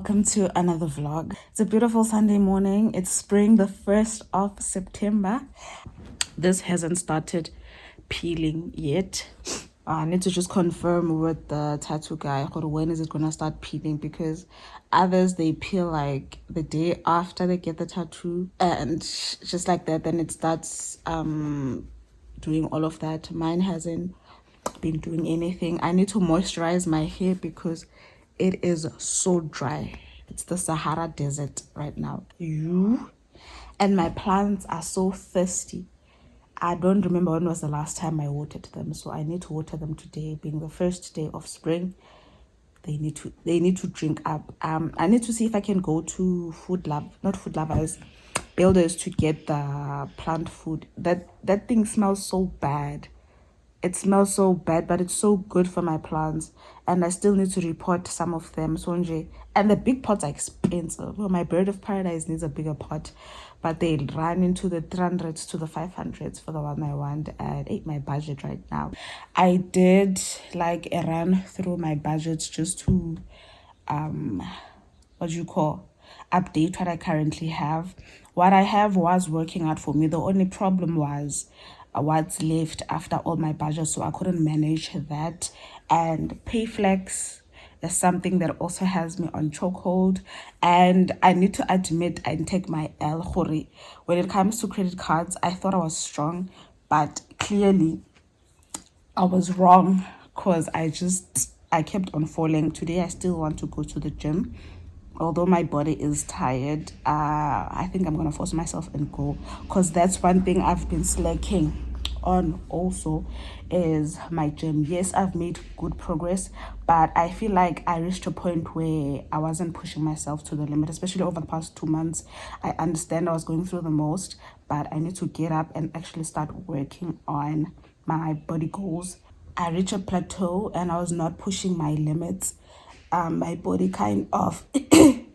welcome to another vlog. It's a beautiful Sunday morning. It's spring, the 1st of September. This hasn't started peeling yet. I need to just confirm with the tattoo guy when is it gonna start peeling, because others they peel like the day after they get the tattoo, and just like that then it starts doing all of that. Mine hasn't been doing anything. I need to moisturize my hair because it is so dry. It's the Sahara Desert right now. And my plants are so thirsty. I don't remember when was the last time I watered them, so I need to water them today, being the first day of spring. They need to drink up. I need to see if I can go to not Food Lovers, Builders, to get the plant food. That thing smells so bad. It smells so bad, but it's so good for my plants. And I still need to repot some of them. And the big pots are expensive. Well, my bird of paradise needs a bigger pot, but they run into the 300s to the 500s for the one I want. And it ain't my budget right now. I did like a run through my budgets just to, update what I currently have. What I have was working out for me. The only problem was what's left after all my budgets, so I couldn't manage that. And Payflex is something that also has me on chokehold, and I need to admit and take my L. When it comes to credit cards, I thought I was strong, but clearly I was wrong, because I kept on falling. Today I still want to go to the gym, although my body is tired. I think I'm gonna force myself and go, because that's one thing I've been slacking on also, is my gym. Yes, I've made good progress, but I feel like I reached a point where I wasn't pushing myself to the limit, especially over the past 2 months. I understand I was going through the most, but I need to get up and actually start working on my body goals. I reached a plateau and I was not pushing my limits. My body kind of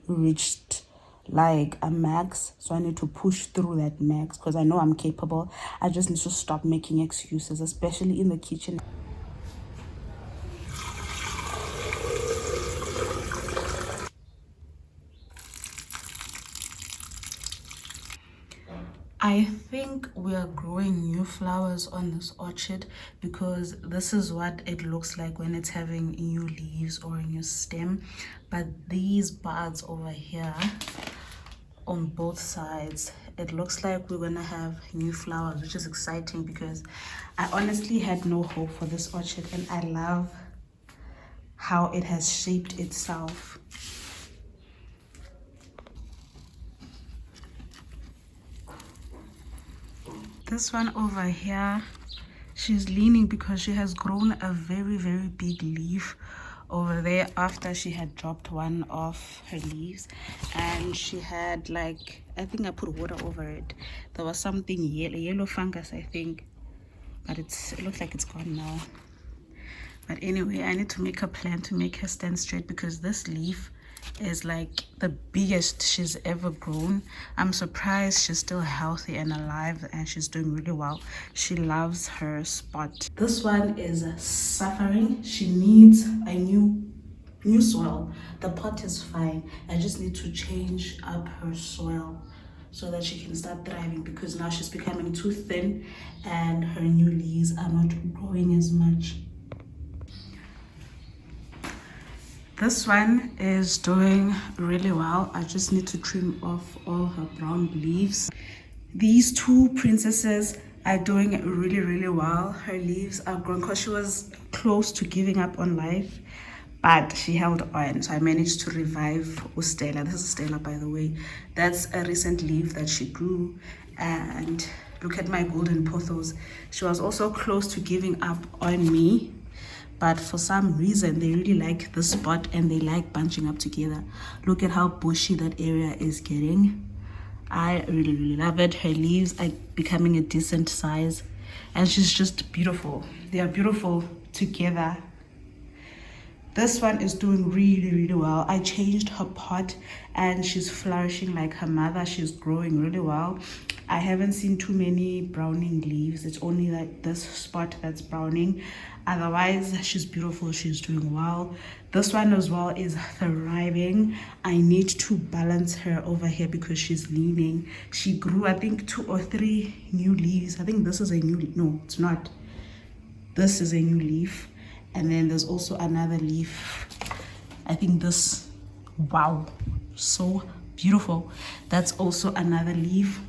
reached like a max, so I need to push through that max, because I know I'm capable. I just need to stop making excuses, especially in the kitchen. I think we are growing new flowers on this orchard, because this is what it looks like when it's having new leaves or a new stem. But these buds over here on both sides, it looks like we're gonna have new flowers, which is exciting, because I honestly had no hope for this orchard, and I love how it has shaped itself. This one over here, she's leaning because she has grown a very, very big leaf over there after she had dropped one of her leaves, and she had like, I think I put water over it. There was something yellow fungus, I think, but it looks like it's gone now. But anyway, I need to make a plan to make her stand straight, because this leaf is like the biggest she's ever grown. I'm surprised she's still healthy and alive, and she's doing really well. She loves her spot. This one is suffering. She needs a new soil. The pot is fine. I just need to change up her soil so that she can start thriving, because now she's becoming too thin and her new leaves are not growing as much. This one is doing really well. I just need to trim off all her brown leaves. These two princesses are doing really, really well. Her leaves are growing, because she was close to giving up on life, but she held on. So I managed to revive Stella. This is Stella, by the way. That's a recent leaf that she grew. And look at my golden pothos. She was also close to giving up on me, but for some reason they really like this spot and they like bunching up together. Look at how bushy that area is getting. I really, really love it. Her leaves are becoming a decent size, and she's just beautiful. They are beautiful together. This one is doing really well. I changed her pot and she's flourishing like her mother. She's growing really well. I haven't seen too many browning leaves. It's only like this spot that's browning. Otherwise, she's beautiful. She's doing well. This one as well is thriving. I need to balance her over here because she's leaning. She grew, I think, 2 or 3 new leaves. I think this is a new, no, it's not. This is a new leaf. And then there's also another leaf. I think this, wow, so beautiful. That's also another leaf.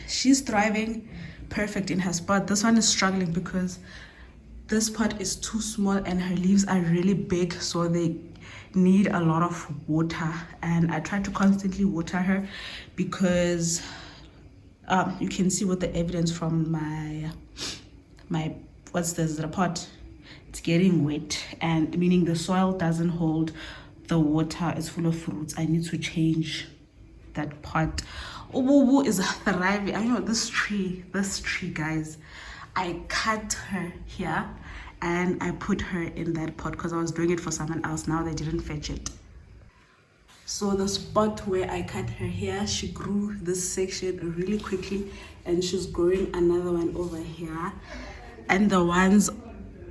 She's thriving, perfect in her spot. This one is struggling because this pot is too small and her leaves are really big, so they need a lot of water. And I try to constantly water her because you can see with the evidence from my what's this, the pot, it's getting wet, and meaning the soil doesn't hold the water. It's full of fruits. I need to change that pot. Ububu is thriving. I know this tree guys, I cut her here and I put her in that pot because I was doing it for someone else. Now they didn't fetch it. So the spot where I cut her here, she grew this section really quickly and she's growing another one over here. And the ones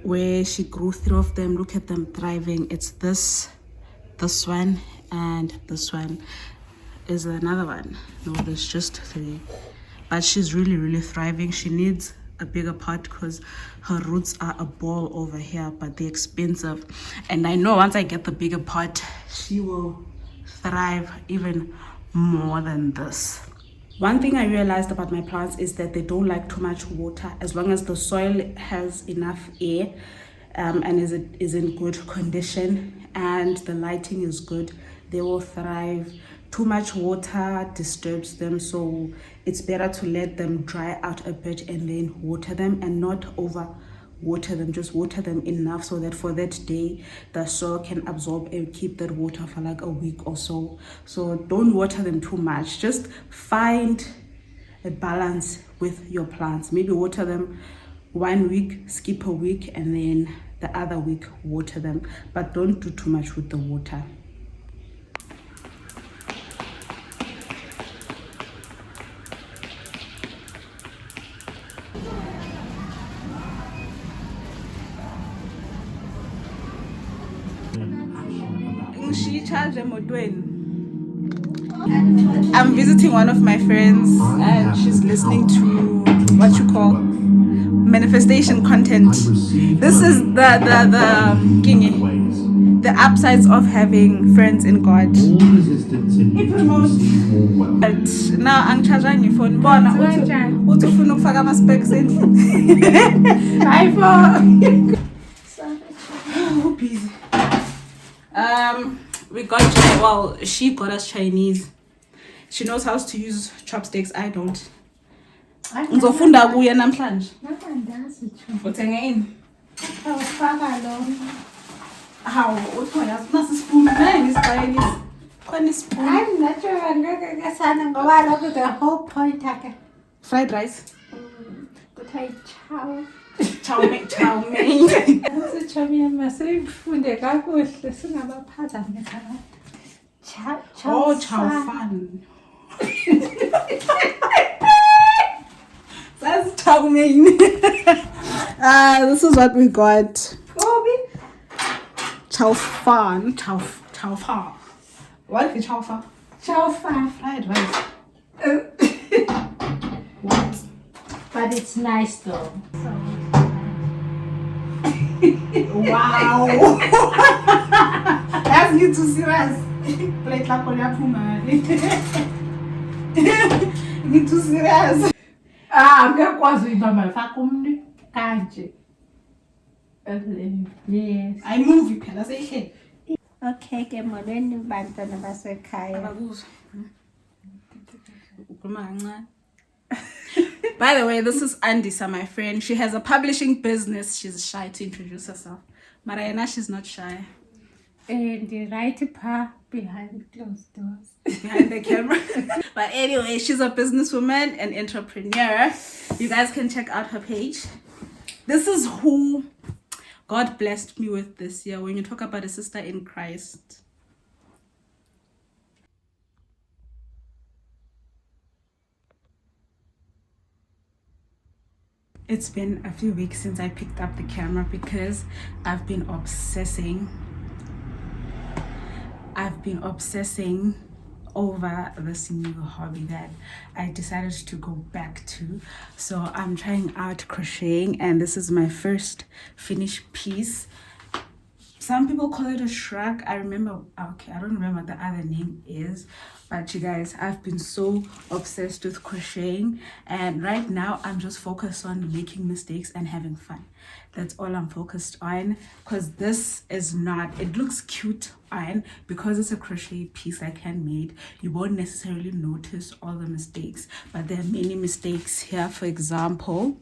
where she grew 3 of them, look at them thriving. It's this one, and this one is another one. No, there's just 3, but she's really thriving. She needs a bigger pot because her roots are a ball over here, but they're expensive. And I know once I get the bigger pot, she will thrive even more than this. One thing I realized about my plants is that they don't like too much water. As long as the soil has enough air and is in good condition and the lighting is good, they will thrive. Too much water disturbs them, so it's better to let them dry out a bit and then water them, and not over water them. Just water them enough so that for that day the soil can absorb and keep that water for like a week or so. So don't water them too much. Just find a balance with your plants. Maybe water them 1 week, skip a week, and then the other week water them, but don't do too much with the water. I'm visiting one of my friends and she's listening to what you call manifestation content. This is the upsides of having friends in God. But now I'm charging your phone. Busy. We got she got us Chinese. She knows how to use chopsticks. I don't. Ngizofunda kuye namhlanje. Uthenga ini? How? Uthola nasi spoon nani isicayelisi. Khona spoon. I'm not sure ngeke sana ngoba lokho the whole point ake. Fried rice. Kuthi chow. Chow mein. Sichomya masifunde kakuhle singabaphazami kana. Chow fan. That's chow mein. This is what we got. Chow fan. What is chow fan? Chow fan. Fried rice. What? But it's nice though. Wow. That's new to serious. Plate la konya puma. Need to serious. Ngekwazi into mfaka umni kanje. Yes. I move phela seyihle. Okay, ke molweni bantwana basekhaya. Abakuzo. Ukhuluma kancane. By the way, this is Andisa, my friend. She has a publishing business. She's shy to introduce herself. Mariana, she's not shy. And the right part behind closed doors. Behind the camera. But anyway, she's a businesswoman and entrepreneur. You guys can check out her page. This is who God blessed me with this year. When you talk about a sister in Christ. It's been a few weeks since I picked up the camera because I've been obsessing over this new hobby that I decided to go back to. So I'm trying out crocheting, and this is my first finished piece. Some people call it a shrug. I don't remember what the other name is, but you guys, I've been so obsessed with crocheting, and right now I'm just focused on making mistakes and having fun. That's all I'm focused on, because this is not, it looks cute on, because it's a crochet piece like handmade, you won't necessarily notice all the mistakes, but there are many mistakes here. For example,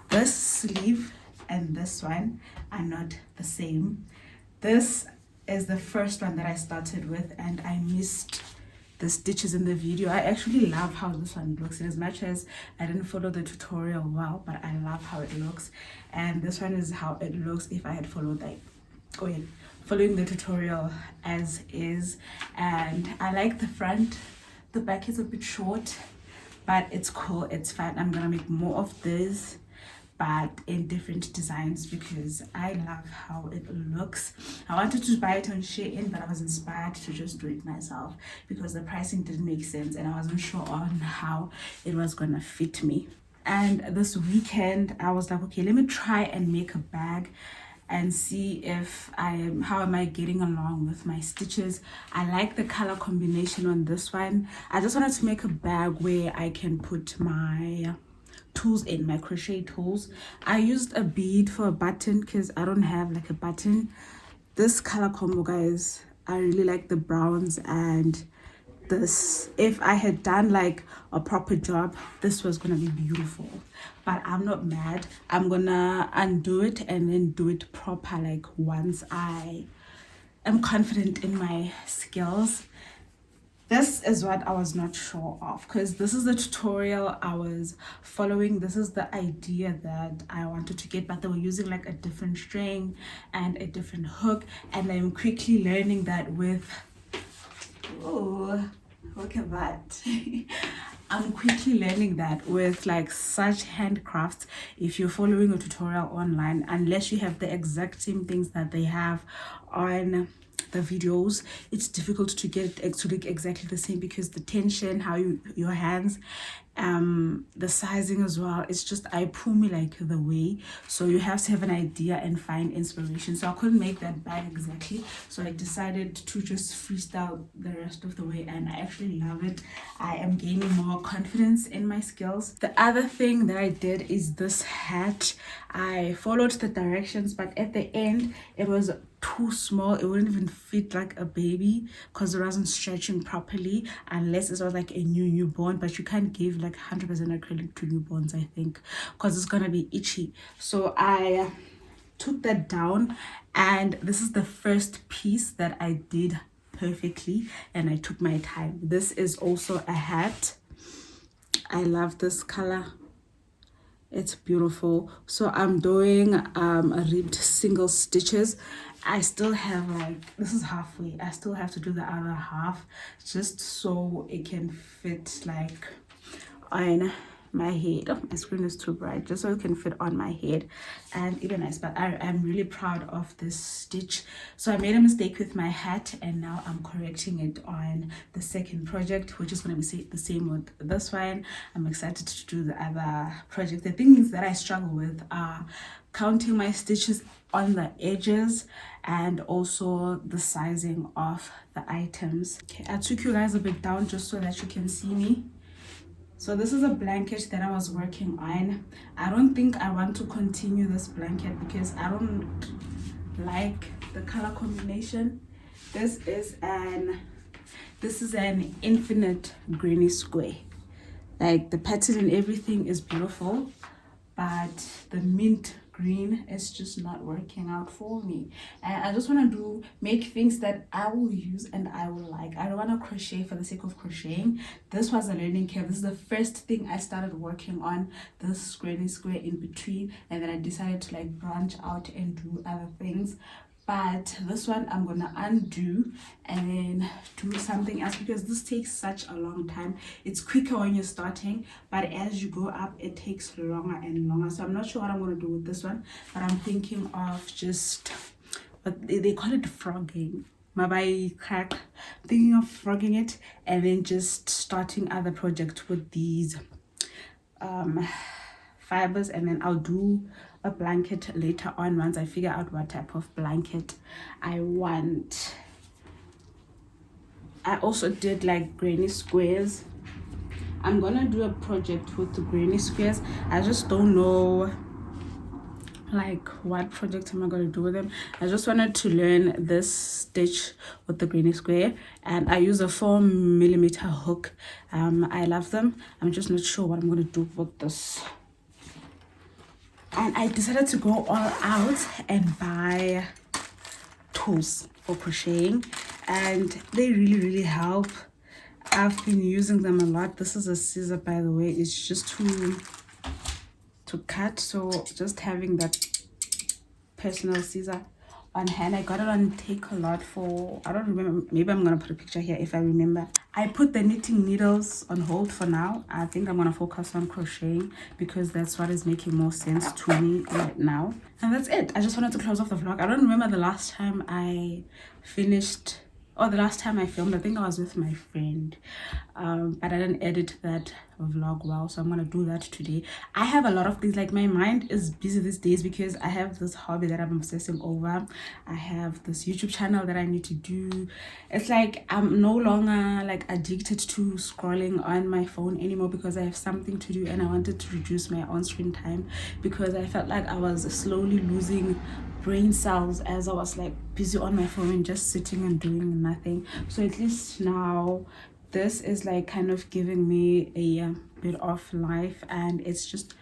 this sleeve and this one are not the same. This is the first one that I started with, and I missed the stitches in the video. I actually love how this one looks, and as much as I didn't follow the tutorial well, but I love how it looks. And this one is how it looks if I had followed following the tutorial as is. And I like the front. The back is a bit short, but it's cool, it's fine. I'm gonna make more of this, but in different designs, because I love how it looks. I wanted to buy it on Shein, but I was inspired to just do it myself because the pricing didn't make sense and I wasn't sure on how it was gonna fit me. And this weekend I was like, okay, let me try and make a bag and see if how am I getting along with my stitches. I like the color combination on this one. I just wanted to make a bag where I can put my tools in, my crochet tools. I used a bead for a button because I don't have like a button. This color combo, guys, I really like the browns, and this, if I had done like a proper job, this was gonna be beautiful, but I'm not mad. I'm gonna undo it and then do it proper, like once I am confident in my skills. This is what I was not sure of, because this is the tutorial I was following. This is the idea that I wanted to get, but they were using like a different string and a different hook, and I'm quickly learning that with, oh, look at that. I'm quickly learning that with like such handcrafts, if you're following a tutorial online, unless you have the exact same things that they have on the videos, it's difficult to get it to look exactly the same, because the tension, how your hands, the sizing as well, it's just, I pull me like the way, so you have to have an idea and find inspiration. So I couldn't make that bag exactly, so I decided to just freestyle the rest of the way, and I actually love it. I am gaining more confidence in my skills. The other thing that I did is this hat. I followed the directions, but at the end it was too small. It wouldn't even fit like a baby because it wasn't stretching properly, unless it was like a newborn, but you can't give like 100% acrylic to newborns, I think, because it's gonna be itchy. So I took that down, and this is the first piece that I did perfectly, and I took my time. This is also a hat. I love this color, it's beautiful. So I'm doing a ribbed single stitches. I still have like, this is halfway, I still have to do the other half just so it can fit like on my head. Oh, my screen is too bright, just so it can fit on my head and even nice. But I'm really proud of this stitch. So I made a mistake with my hat, and now I'm correcting it on the second project, which is going to be the same with this one. I'm excited to do the other project. The things that I struggle with are counting my stitches on the edges and also the sizing of the items. Okay, I took you guys a bit down just so that you can see me. So this is a blanket that I was working on. I don't think I want to continue this blanket because I don't like the color combination. This is an infinite granny square. Like the pattern and everything is beautiful, but the mint green is just not working out for me, and I just want to make things that I will use and I will like. I don't want to crochet for the sake of crocheting. This was a learning curve. This is the first thing I started working on, this granny square in between, and then I decided to like branch out and do other things. But this one I'm gonna undo and then do something else, because this takes such a long time. It's quicker when you're starting, but as you go up it takes longer and longer. So I'm not sure what I'm gonna do with this one, but I'm thinking of just, but they call it frogging. Mabai crack. Thinking of frogging it and then just starting other projects with these fibers, and then I'll do a blanket later on once I figure out what type of blanket I want. I also did like granny squares. I'm gonna do a project with the granny squares. I just don't know like what project am I gonna do with them. I just wanted to learn this stitch with the granny square, and I use a 4mm hook. I love them. I'm just not sure what I'm gonna do with this. And I decided to go all out and buy tools for crocheting, and they really help. I've been using them a lot. This is a scissor, by the way. It's just to cut, so just having that personal scissor on hand. I got it on Take-A-Lot for, I don't remember, maybe I'm gonna put a picture here if I remember. I put the knitting needles on hold for now. I think I'm gonna focus on crocheting because that's what is making more sense to me right now. And that's it. I just wanted to close off the vlog. I don't remember the last time I finished, or the last time I filmed. I think I was with my friend, but I didn't edit that vlog well, so I'm gonna do that today. I have a lot of things, like my mind is busy these days because I have this hobby that I'm obsessing over. I have this YouTube channel that I need to do. It's like I'm no longer like addicted to scrolling on my phone anymore because I have something to do, and I wanted to reduce my on-screen time because I felt like I was slowly losing brain cells as I was like busy on my phone and just sitting and doing nothing. So at least now this is like kind of giving me a bit of life, and it's just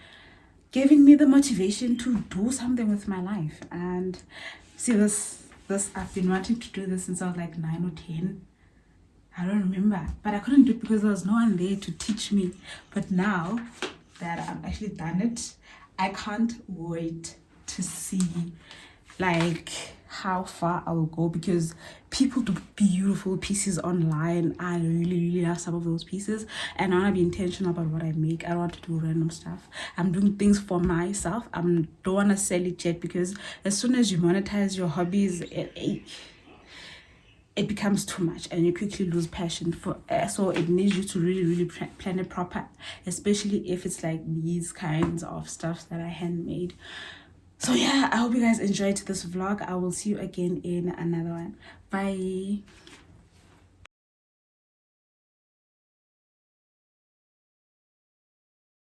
giving me the motivation to do something with my life. And see, this I've been wanting to do this since I was like 9 or 10. I don't remember, but I couldn't do it because there was no one there to teach me. But now that I've actually done it, I can't wait to see like how far I will go, because people do beautiful pieces online. I really love some of those pieces, and I want to be intentional about what I make. I don't want to do random stuff. I'm doing things for myself. I don't want to sell it yet, because as soon as you monetize your hobbies, it becomes too much and you quickly lose passion for so it needs you to really plan it proper, especially if it's like these kinds of stuff that I handmade. So yeah, I hope you guys enjoyed this vlog. I will see you again in another one. Bye.